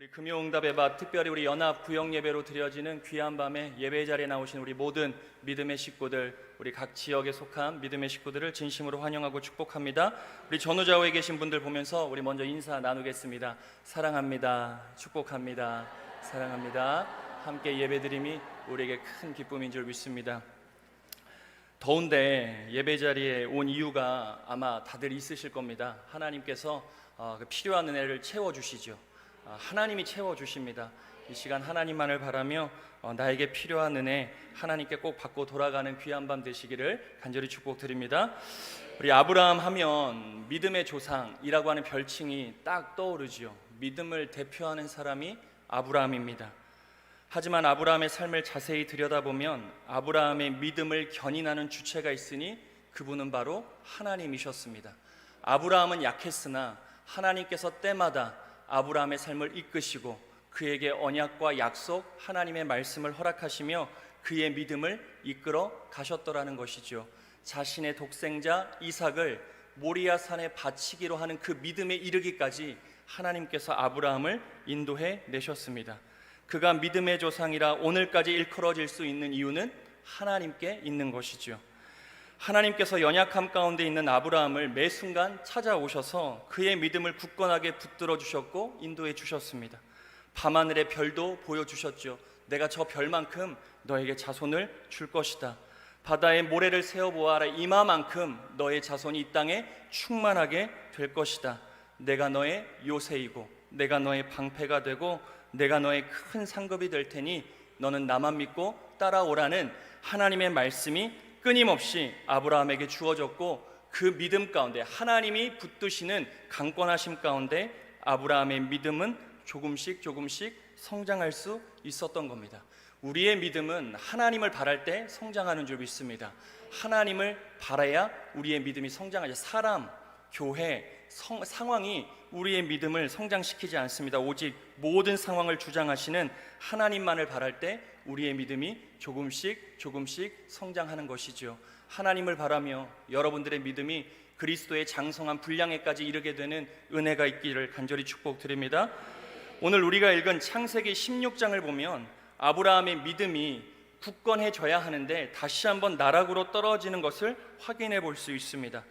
우리 금요응답의 밭, 특별히 우리 연합 구역 예배로 드려지는 귀한 밤에 예배 자리에 나오신 우리 모든 믿음의 식구들, 우리 각 지역에 속한 믿음의 식구들을 진심으로 환영하고 축복합니다. 우리 전후좌우에 계신 분들 보면서 우리 먼저 인사 나누겠습니다. 사랑합니다. 축복합니다. 사랑합니다. 함께 예배드림이 우리에게 큰 기쁨인 줄 믿습니다. 더운데 예배 자리에 온 이유가 아마 다들 있으실 겁니다. 하나님께서 필요한 은혜를 채워주시죠. 하나님이 채워주십니다. 이 시간 하나님만을 바라며 나에게 필요한 은혜 하나님께 꼭 받고 돌아가는 귀한 밤 되시기를 간절히 축복드립니다. 우리 아브라함 하면 믿음의 조상이라고 하는 별칭이 딱 떠오르죠. 믿음을 대표하는 사람이 아브라함입니다. 하지만 아브라함의 삶을 자세히 들여다보면 아브라함의 믿음을 견인하는 주체가 있으니 그분은 바로 하나님이셨습니다. 아브라함은 약했으나 하나님께서 때마다 아브라함의 삶을 이끄시고 그에게 언약과 약속, 하나님의 말씀을 허락하시며 그의 믿음을 이끌어 가셨더라는 것이죠. 자신의 독생자 이삭을 모리아 산에 바치기로 하는 그 믿음에 이르기까지 하나님께서 아브라함을 인도해 내셨습니다. 그가 믿음의 조상이라 오늘까지 일컬어질 수 있는 이유는 하나님께 있는 것이죠. 하나님께서 연약함 가운데 있는 아브라함을 매 순간 찾아오셔서 그의 믿음을 굳건하게 붙들어 주셨고 인도해 주셨습니다. 밤하늘의 별도 보여주셨죠. 내가 저 별만큼 너에게 자손을 줄 것이다. 바다의 모래를 세어보아라. 이마만큼 너의 자손이 이 땅에 충만하게 될 것이다. 내가 너의 요새이고 내가 너의 방패가 되고 내가 너의 큰 상급이 될 테니 너는 나만 믿고 따라오라는 하나님의 말씀이 끊임없이 아브라함에게 주어졌고 그 믿음 가운데 하나님이 붙드시는 강권하심 가운데 아브라함의 믿음은 조금씩 성장할 수 있었던 겁니다. 우리의 믿음은 하나님을 바랄 때 성장하는 줄 믿습니다. 하나님을 바라야 우리의 믿음이 성장하죠. 사람, 교회, 상황이 우리의 믿음을 성장시키지 않습니다. 오직 모든 상황을 주장하시는 하나님만을 바랄 때 우리의 믿음이 조금씩 성장하는 것이죠. 하나님을 바라며 여러분들의 믿음이 그리스도의 장성한 분량에까지 이르게 되는 은혜가 있기를 간절히 축복드립니다. 오늘 우리가 읽은 창세기 16장을 보면 아브라함의 믿음이 굳건해져야 하는데 다시 한번 나락으로 떨어지는 것을 확인해 볼 수 있습니다.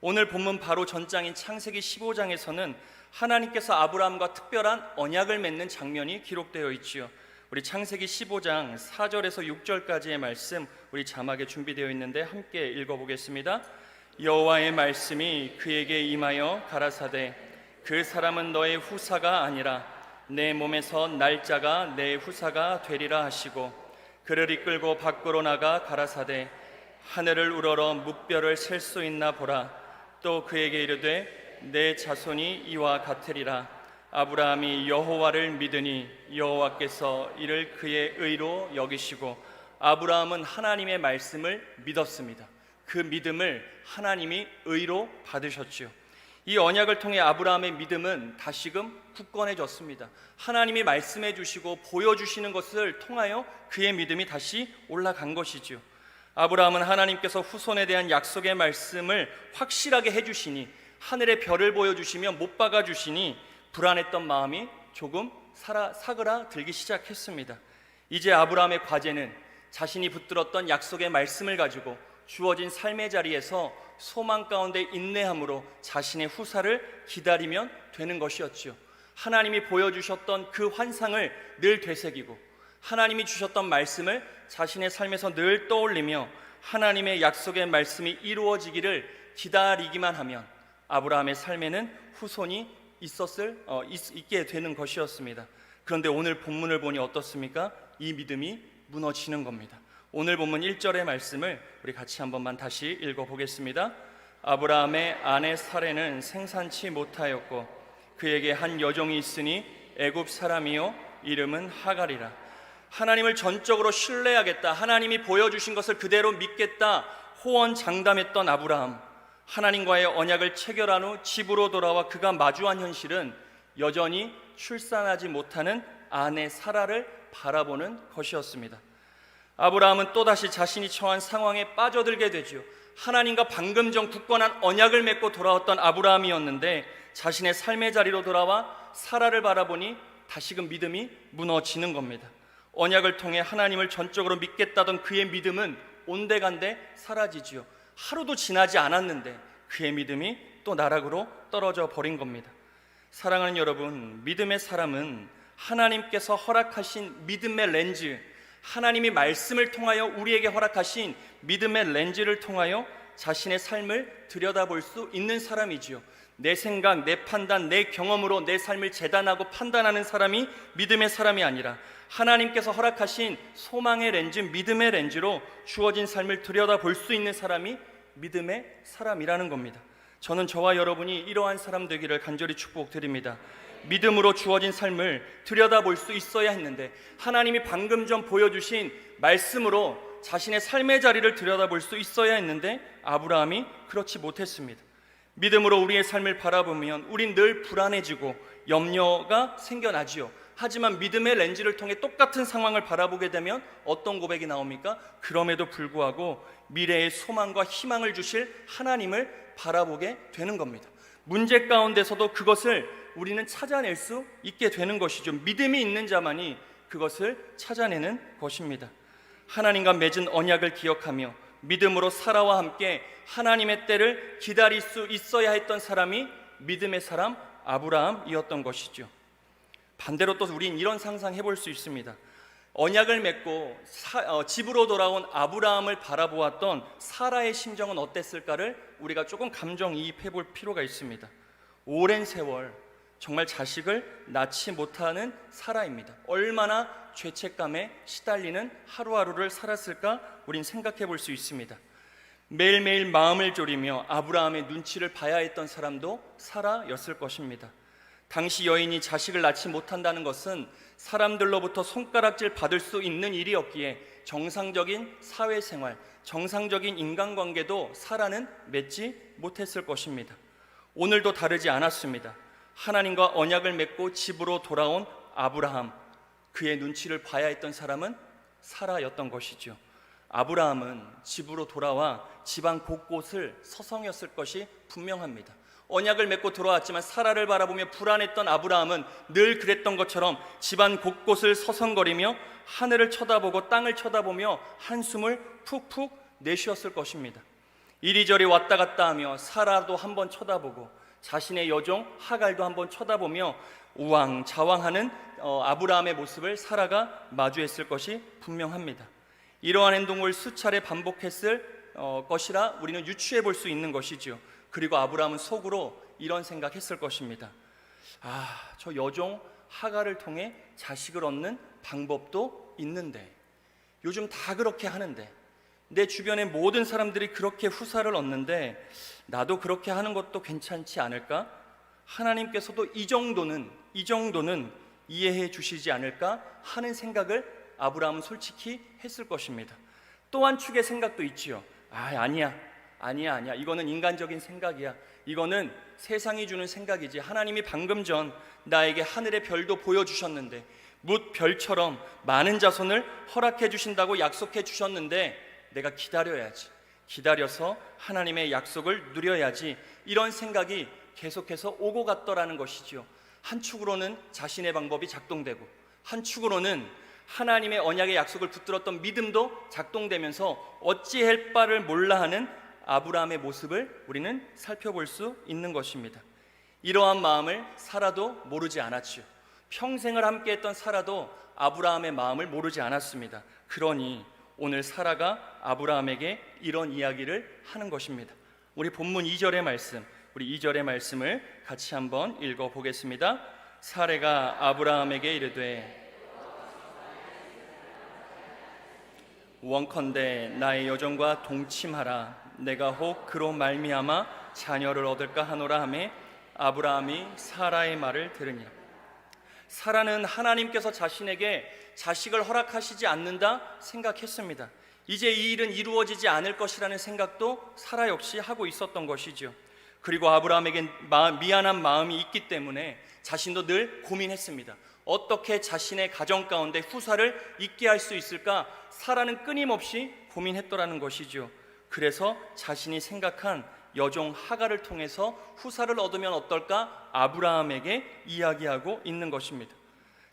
오늘 본문 바로 전장인 창세기 15장에서는 하나님께서 아브라함과 특별한 언약을 맺는 장면이 기록되어 있지요. 우리 창세기 15장 4절에서 6절까지의 말씀 우리 자막에 준비되어 있는데 함께 읽어보겠습니다. 여호와의 말씀이 그에게 임하여 가라사대 그 사람은 너의 후사가 아니라 내 몸에서 날짜가 내 후사가 되리라 하시고 그를 이끌고 밖으로 나가 가라사대 하늘을 우러러 뭇별을 셀 수 있나 보라. 또 그에게 이르되 내 자손이 이와 같으리라. 아브라함이 여호와를 믿으니 여호와께서 이를 그의 의로 여기시고 아브라함은 하나님의 말씀을 믿었습니다. 그 믿음을 하나님이 의로 받으셨지요. 이 언약을 통해 아브라함의 믿음은 다시금 굳건해졌습니다. 하나님이 말씀해 주시고 보여주시는 것을 통하여 그의 믿음이 다시 올라간 것이지요. 아브라함은 하나님께서 후손에 대한 약속의 말씀을 확실하게 해주시니 하늘의 별을 보여주시며 못 박아주시니 불안했던 마음이 조금 사그라들기 시작했습니다. 이제 아브라함의 과제는 자신이 붙들었던 약속의 말씀을 가지고 주어진 삶의 자리에서 소망 가운데 인내함으로 자신의 후사를 기다리면 되는 것이었죠. 하나님이 보여주셨던 그 환상을 늘 되새기고 하나님이 주셨던 말씀을 자신의 삶에서 늘 떠올리며 하나님의 약속의 말씀이 이루어지기를 기다리기만 하면 아브라함의 삶에는 후손이 있게 되는 것이었습니다. 그런데 오늘 본문을 보니 어떻습니까? 이 믿음이 무너지는 겁니다. 오늘 본문 1절의 말씀을 우리 같이 한 번만 다시 읽어보겠습니다. 아브라함의 아내 사레는 생산치 못하였고 그에게 한 여종이 있으니 애굽 사람이요 이름은 하갈이라. 하나님을 전적으로 신뢰하겠다, 하나님이 보여주신 것을 그대로 믿겠다 호언장담했던 아브라함. 하나님과의 언약을 체결한 후 집으로 돌아와 그가 마주한 현실은 여전히 출산하지 못하는 아내 사라를 바라보는 것이었습니다. 아브라함은 또다시 자신이 처한 상황에 빠져들게 되죠. 하나님과 방금 전 굳건한 언약을 맺고 돌아왔던 아브라함이었는데 자신의 삶의 자리로 돌아와 사라를 바라보니 다시금 믿음이 무너지는 겁니다. 언약을 통해 하나님을 전적으로 믿겠다던 그의 믿음은 온데간데 사라지지요. 하루도 지나지 않았는데 그의 믿음이 또 나락으로 떨어져 버린 겁니다. 사랑하는 여러분, 믿음의 사람은 하나님께서 허락하신 믿음의 렌즈, 하나님이 말씀을 통하여 우리에게 허락하신 믿음의 렌즈를 통하여 자신의 삶을 들여다볼 수 있는 사람이지요. 내 생각, 내 판단, 내 경험으로 내 삶을 재단하고 판단하는 사람이 믿음의 사람이 아니라 하나님께서 허락하신 소망의 렌즈, 믿음의 렌즈로 주어진 삶을 들여다볼 수 있는 사람이 믿음의 사람이라는 겁니다. 저는 저와 여러분이 이러한 사람 되기를 간절히 축복드립니다. 믿음으로 주어진 삶을 들여다볼 수 있어야 했는데, 하나님이 방금 전 보여주신 말씀으로 자신의 삶의 자리를 들여다볼 수 있어야 했는데 아브라함이 그렇지 못했습니다. 믿음으로 우리의 삶을 바라보면 우린 늘 불안해지고 염려가 생겨나지요. 하지만 믿음의 렌즈를 통해 똑같은 상황을 바라보게 되면 어떤 고백이 나옵니까? 그럼에도 불구하고 미래의 소망과 희망을 주실 하나님을 바라보게 되는 겁니다. 문제 가운데서도 그것을 우리는 찾아낼 수 있게 되는 것이죠. 믿음이 있는 자만이 그것을 찾아내는 것입니다. 하나님과 맺은 언약을 기억하며 믿음으로 사라와 함께 하나님의 때를 기다릴 수 있어야 했던 사람이 믿음의 사람 아브라함이었던 것이죠. 반대로 또 우린 이런 상상해 볼 수 있습니다. 언약을 맺고 집으로 돌아온 아브라함을 바라보았던 사라의 심정은 어땠을까를 우리가 조금 감정이입해 볼 필요가 있습니다. 오랜 세월 정말 자식을 낳지 못하는 사라입니다. 얼마나 죄책감에 시달리는 하루하루를 살았을까 우린 생각해 볼 수 있습니다. 매일매일 마음을 졸이며 아브라함의 눈치를 봐야 했던 사람도 사라였을 것입니다. 당시 여인이 자식을 낳지 못한다는 것은 사람들로부터 손가락질 받을 수 있는 일이었기에 정상적인 사회생활, 정상적인 인간관계도 사라는 맺지 못했을 것입니다. 오늘도 다르지 않았습니다. 하나님과 언약을 맺고 집으로 돌아온 아브라함, 그의 눈치를 봐야 했던 사람은 사라였던 것이죠. 아브라함은 집으로 돌아와 집안 곳곳을 서성였을 것이 분명합니다. 언약을 맺고 돌아왔지만 사라를 바라보며 불안했던 아브라함은 늘 그랬던 것처럼 집안 곳곳을 서성거리며 하늘을 쳐다보고 땅을 쳐다보며 한숨을 푹푹 내쉬었을 것입니다. 이리저리 왔다 갔다 하며 사라도 한번 쳐다보고 자신의 여종 하갈도 한번 쳐다보며 우왕좌왕하는 아브라함의 모습을 사라가 마주했을 것이 분명합니다. 이러한 행동을 수차례 반복했을 것이라 우리는 유추해 볼 수 있는 것이죠. 그리고 아브라함은 속으로 이런 생각했을 것입니다. 저 여종 하갈을 통해 자식을 얻는 방법도 있는데, 요즘 다 그렇게 하는데, 내 주변의 모든 사람들이 그렇게 후사를 얻는데 나도 그렇게 하는 것도 괜찮지 않을까? 하나님께서도 이 정도는 이해해 주시지 않을까 하는 생각을 아브라함은 솔직히 했을 것입니다. 또 한 축의 생각도 있지요. 아니야. 이거는 인간적인 생각이야. 이거는 세상이 주는 생각이지. 하나님이 방금 전 나에게 하늘의 별도 보여주셨는데, 뭇 별처럼 많은 자손을 허락해 주신다고 약속해 주셨는데 내가 기다려야지. 기다려서 하나님의 약속을 누려야지. 이런 생각이 계속해서 오고 갔더라는 것이죠. 한 축으로는 자신의 방법이 작동되고, 한 축으로는 하나님의 언약의 약속을 붙들었던 믿음도 작동되면서 어찌할 바를 몰라 하는 아브라함의 모습을 우리는 살펴볼 수 있는 것입니다. 이러한 마음을 사라도 모르지 않았죠. 평생을 함께했던 사라도 아브라함의 마음을 모르지 않았습니다. 그러니 오늘 사라가 아브라함에게 이런 이야기를 하는 것입니다. 우리 본문 2절의 말씀, 우리 2절의 말씀을 같이 한번 읽어보겠습니다. 사라가 아브라함에게 이르되 원컨대 나의 여종과 동침하라. 내가 혹 그로 말미암아 자녀를 얻을까 하노라 하매 아브라함이 사라의 말을 들으니라. 사라는 하나님께서 자신에게 자식을 허락하시지 않는다 생각했습니다. 이제 이 일은 이루어지지 않을 것이라는 생각도 사라 역시 하고 있었던 것이죠. 그리고 아브라함에겐 미안한 마음이 있기 때문에 자신도 늘 고민했습니다. 어떻게 자신의 가정 가운데 후사를 있게 할 수 있을까? 사라는 끊임없이 고민했더라는 것이죠. 그래서 자신이 생각한 여종 하갈을 통해서 후사를 얻으면 어떨까? 아브라함에게 이야기하고 있는 것입니다.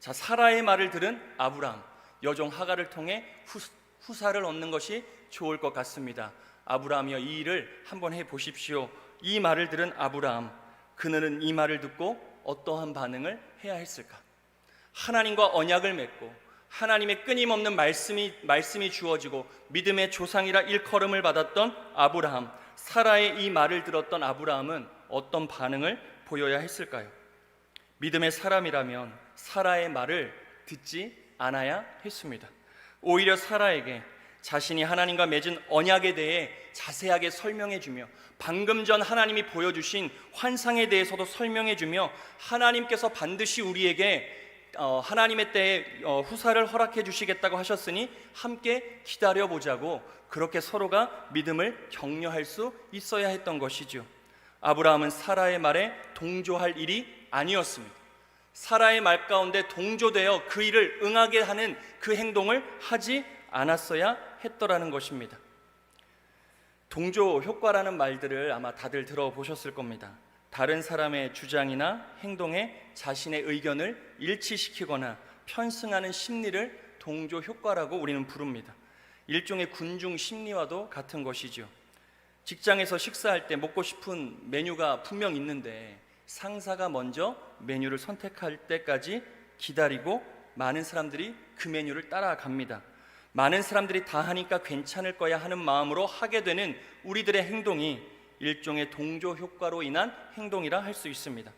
자, 사라의 말을 들은 아브라함, 여종 하갈을 통해 후사를 얻는 것이 좋을 것 같습니다. 아브라함이여, 이 일을 한번 해보십시오. 이 말을 들은 아브라함, 그는 이 말을 듣고 어떠한 반응을 해야 했을까? 하나님과 언약을 맺고 하나님의 끊임없는 말씀이 주어지고 믿음의 조상이라 일컬음을 받았던 아브라함, 사라의 이 말을 들었던 아브라함은 어떤 반응을 보여야 했을까요? 믿음의 사람이라면 사라의 말을 듣지 않아야 했습니다. 오히려 사라에게 자신이 하나님과 맺은 언약에 대해 자세하게 설명해주며 방금 전 하나님이 보여주신 환상에 대해서도 설명해주며 하나님께서 반드시 우리에게 하나님의 때에 후사를 허락해 주시겠다고 하셨으니 함께 기다려보자고, 그렇게 서로가 믿음을 격려할 수 있어야 했던 것이죠. 아브라함은 사라의 말에 동조할 일이 아니었습니다. 사라의 말 가운데 동조되어 그 일을 응하게 하는 그 행동을 하지 않았어야 했더라는 것입니다. 동조 효과라는 말들을 아마 다들 들어보셨을 겁니다. 다른 사람의 주장이나 행동에 자신의 의견을 일치시키거나 편승하는 심리를 동조 효과라고 우리는 부릅니다. 일종의 군중 심리와도 같은 것이죠. 직장에서 식사할 때 먹고 싶은 메뉴가 분명 있는데 상사가 먼저 메뉴를 선택할 때까지 기다리고 많은 사람들이 그 메뉴를 따라갑니다. 많은 사람들이 다 하니까 괜찮을 거야 하는 마음으로 하게 되는 우리들의 행동이 일종의 동조 효과로 인한 행동이라 할 수 있습니다.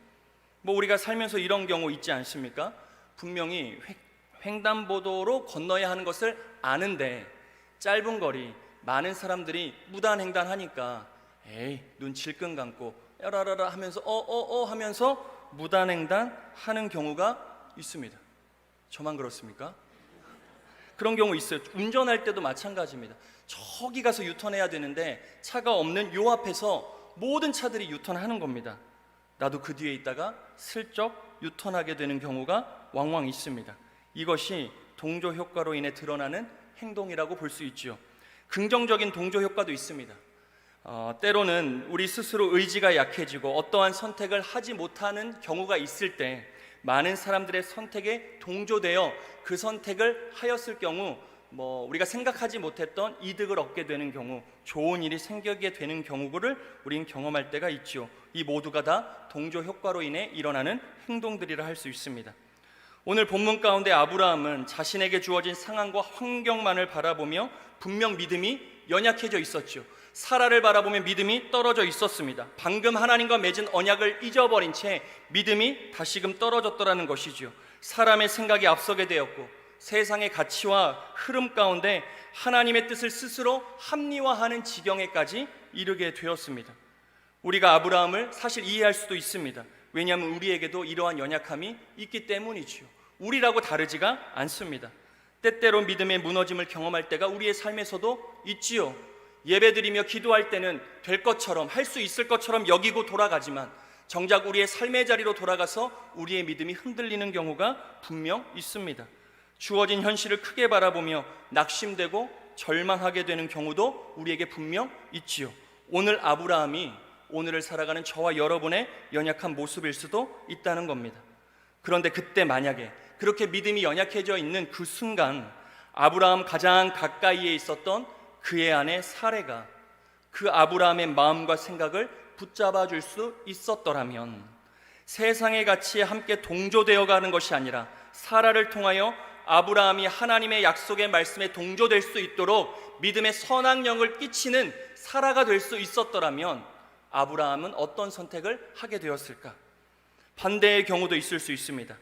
우리가 살면서 이런 경우 있지 않습니까? 분명히 횡단보도로 건너야 하는 것을 아는데 짧은 거리 많은 사람들이 무단횡단하니까 에이, 눈 질끈 감고 야라라라 하면서 하면서 무단횡단하는 경우가 있습니다. 저만 그렇습니까? 그런 경우 있어요. 운전할 때도 마찬가지입니다. 저기 가서 유턴해야 되는데 차가 없는 요 앞에서 모든 차들이 유턴하는 겁니다. 나도 그 뒤에 있다가 슬쩍 유턴하게 되는 경우가 왕왕 있습니다. 이것이 동조 효과로 인해 드러나는 행동이라고 볼 수 있죠. 긍정적인 동조 효과도 있습니다. 때로는 우리 스스로 의지가 약해지고 어떠한 선택을 하지 못하는 경우가 있을 때 많은 사람들의 선택에 동조되어 그 선택을 하였을 경우 우리가 생각하지 못했던 이득을 얻게 되는 경우, 좋은 일이 생기게 되는 경우를 우리는 경험할 때가 있죠. 이 모두가 다 동조 효과로 인해 일어나는 행동들이라 할 수 있습니다. 오늘 본문 가운데 아브라함은 자신에게 주어진 상황과 환경만을 바라보며 분명 믿음이 연약해져 있었죠. 사라를 바라보며 믿음이 떨어져 있었습니다. 방금 하나님과 맺은 언약을 잊어버린 채 믿음이 다시금 떨어졌더라는 것이죠. 사람의 생각이 앞서게 되었고 세상의 가치와 흐름 가운데 하나님의 뜻을 스스로 합리화하는 지경에까지 이르게 되었습니다. 우리가 아브라함을 사실 이해할 수도 있습니다. 왜냐하면 우리에게도 이러한 연약함이 있기 때문이죠. 우리라고 다르지가 않습니다. 때때로 믿음의 무너짐을 경험할 때가 우리의 삶에서도 있지요. 예배드리며 기도할 때는 될 것처럼, 할 수 있을 것처럼 여기고 돌아가지만 정작 우리의 삶의 자리로 돌아가서 우리의 믿음이 흔들리는 경우가 분명 있습니다. 주어진 현실을 크게 바라보며 낙심되고 절망하게 되는 경우도 우리에게 분명 있지요. 오늘 아브라함이 오늘을 살아가는 저와 여러분의 연약한 모습일 수도 있다는 겁니다. 그런데 그때 만약에 그렇게 믿음이 연약해져 있는 그 순간 아브라함 가장 가까이에 있었던 그의 아내 사레가 그 아브라함의 마음과 생각을 붙잡아 줄 수 있었더라면 세상의 가치에 함께 동조되어 가는 것이 아니라 사라를 통하여 아브라함이 하나님의 약속의 말씀에 동조될 수 있도록 믿음의 선악영을 끼치는 사라가 될 수 있었더라면 아브라함은 어떤 선택을 하게 되었을까? 반대의 경우도 있을 수 있습니다.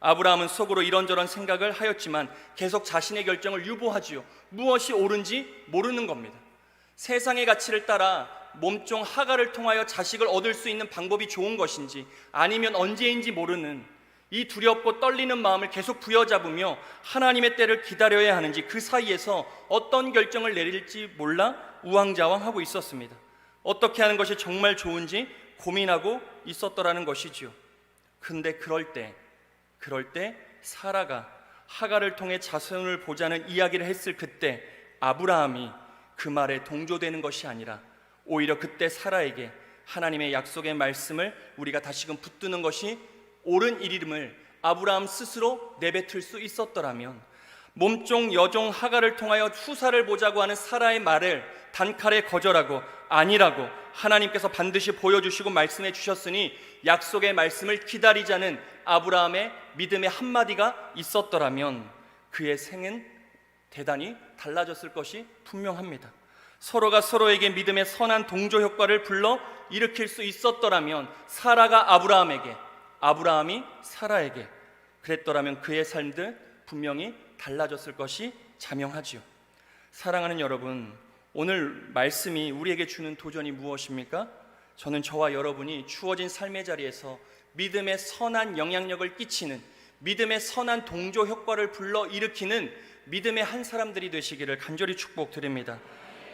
아브라함은 속으로 이런저런 생각을 하였지만 계속 자신의 결정을 유보하지요. 무엇이 옳은지 모르는 겁니다. 세상의 가치를 따라 몸종 하갈을 통하여 자식을 얻을 수 있는 방법이 좋은 것인지 아니면 언제인지 모르는 이 두렵고 떨리는 마음을 계속 부여잡으며 하나님의 때를 기다려야 하는지 그 사이에서 어떤 결정을 내릴지 몰라 우왕좌왕하고 있었습니다. 어떻게 하는 것이 정말 좋은지 고민하고 있었더라는 것이지요. 근데 그럴 때 사라가 하갈을 통해 자손을 보자는 이야기를 했을 그때 아브라함이 그 말에 동조되는 것이 아니라 오히려 그때 사라에게 하나님의 약속의 말씀을 우리가 다시금 붙드는 것이 옳은 일임을 아브라함 스스로 내뱉을 수 있었더라면, 몸종 여종 하갈을 통하여 후사를 보자고 하는 사라의 말을 단칼에 거절하고 아니라고 하나님께서 반드시 보여주시고 말씀해 주셨으니 약속의 말씀을 기다리자는 아브라함의 믿음의 한마디가 있었더라면 그의 생은 대단히 달라졌을 것이 분명합니다. 서로가 서로에게 믿음의 선한 동조 효과를 불러 일으킬 수 있었더라면, 사라가 아브라함에게, 아브라함이 사라에게 그랬더라면 그의 삶들 분명히 달라졌을 것이 자명하지요. 사랑하는 여러분, 오늘 말씀이 우리에게 주는 도전이 무엇입니까? 저는 저와 여러분이 주어진 삶의 자리에서 믿음의 선한 영향력을 끼치는, 믿음의 선한 동조 효과를 불러 일으키는 믿음의 한 사람들이 되시기를 간절히 축복드립니다.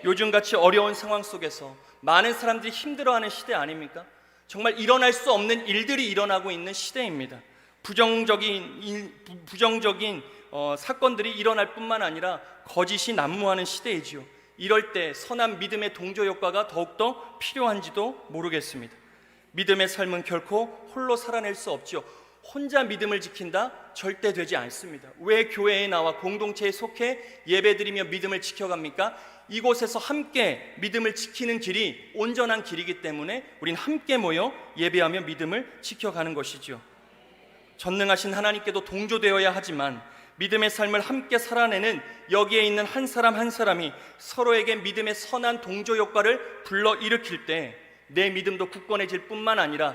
요즘같이 어려운 상황 속에서 많은 사람들이 힘들어하는 시대 아닙니까? 정말 일어날 수 없는 일들이 일어나고 있는 시대입니다. 부정적인 사건들이 일어날 뿐만 아니라 거짓이 난무하는 시대이지요. 이럴 때 선한 믿음의 동조 효과가 더욱더 필요한지도 모르겠습니다. 믿음의 삶은 결코 홀로 살아낼 수 없지요. 혼자 믿음을 지킨다? 절대 되지 않습니다. 왜 교회에 나와 공동체에 속해 예배드리며 믿음을 지켜갑니까? 이곳에서 함께 믿음을 지키는 길이 온전한 길이기 때문에 우린 함께 모여 예배하며 믿음을 지켜가는 것이죠. 전능하신 하나님께도 동조되어야 하지만 믿음의 삶을 함께 살아내는 여기에 있는 한 사람 한 사람이 서로에게 믿음의 선한 동조 효과를 불러일으킬 때 내 믿음도 굳건해질 뿐만 아니라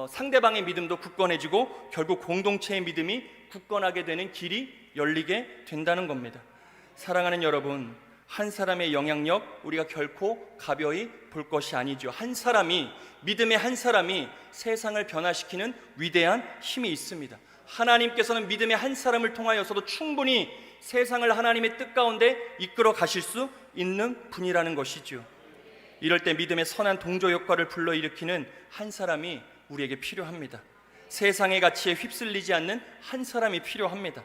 상대방의 믿음도 굳건해지고 결국 공동체의 믿음이 굳건하게 되는 길이 열리게 된다는 겁니다. 사랑하는 여러분, 한 사람의 영향력 우리가 결코 가벼이 볼 것이 아니죠. 한 사람이, 믿음의 한 사람이 세상을 변화시키는 위대한 힘이 있습니다. 하나님께서는 믿음의 한 사람을 통하여서도 충분히 세상을 하나님의 뜻 가운데 이끌어 가실 수 있는 분이라는 것이죠. 이럴 때 믿음의 선한 동조 효과를 불러일으키는 한 사람이 우리에게 필요합니다. 세상의 가치에 휩쓸리지 않는 한 사람이 필요합니다.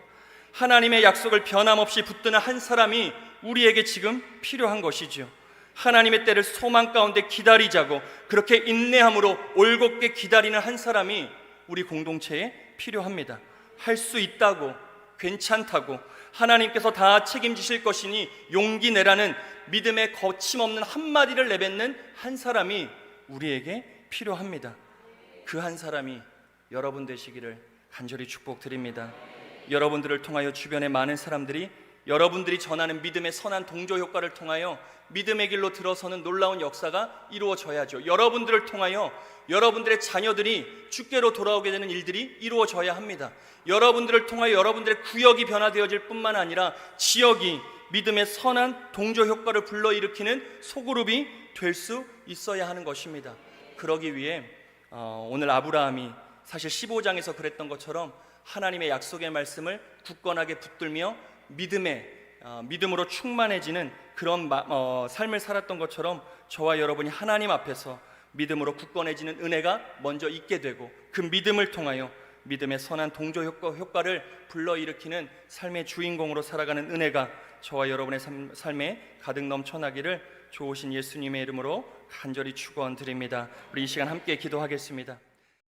하나님의 약속을 변함없이 붙드는 한 사람이 우리에게 지금 필요한 것이죠. 하나님의 때를 소망 가운데 기다리자고 그렇게 인내함으로 올곧게 기다리는 한 사람이 우리 공동체에 필요합니다. 할 수 있다고, 괜찮다고, 하나님께서 다 책임지실 것이니 용기 내라는 믿음의 거침없는 한마디를 내뱉는 한 사람이 우리에게 필요합니다. 그 한 사람이 여러분 되시기를 간절히 축복드립니다. 여러분들을 통하여 주변의 많은 사람들이 여러분들이 전하는 믿음의 선한 동조 효과를 통하여 믿음의 길로 들어서는 놀라운 역사가 이루어져야죠. 여러분들을 통하여 여러분들의 자녀들이 주께로 돌아오게 되는 일들이 이루어져야 합니다. 여러분들을 통하여 여러분들의 구역이 변화되어질 뿐만 아니라 지역이 믿음의 선한 동조 효과를 불러일으키는 소그룹이 될 수 있어야 하는 것입니다. 그러기 위해 오늘 아브라함이 사실 15장에서 그랬던 것처럼 하나님의 약속의 말씀을 굳건하게 붙들며 믿음으로 충만해지는 그런 삶을 살았던 것처럼 저와 여러분이 하나님 앞에서 믿음으로 굳건해지는 은혜가 먼저 있게 되고 그 믿음을 통하여 믿음의 선한 동조 효과를 불러일으키는 삶의 주인공으로 살아가는 은혜가 저와 여러분의 삶에 가득 넘쳐나기를 좋으신 예수님의 이름으로 간절히 축원드립니다. 우리 이 시간 함께 기도하겠습니다.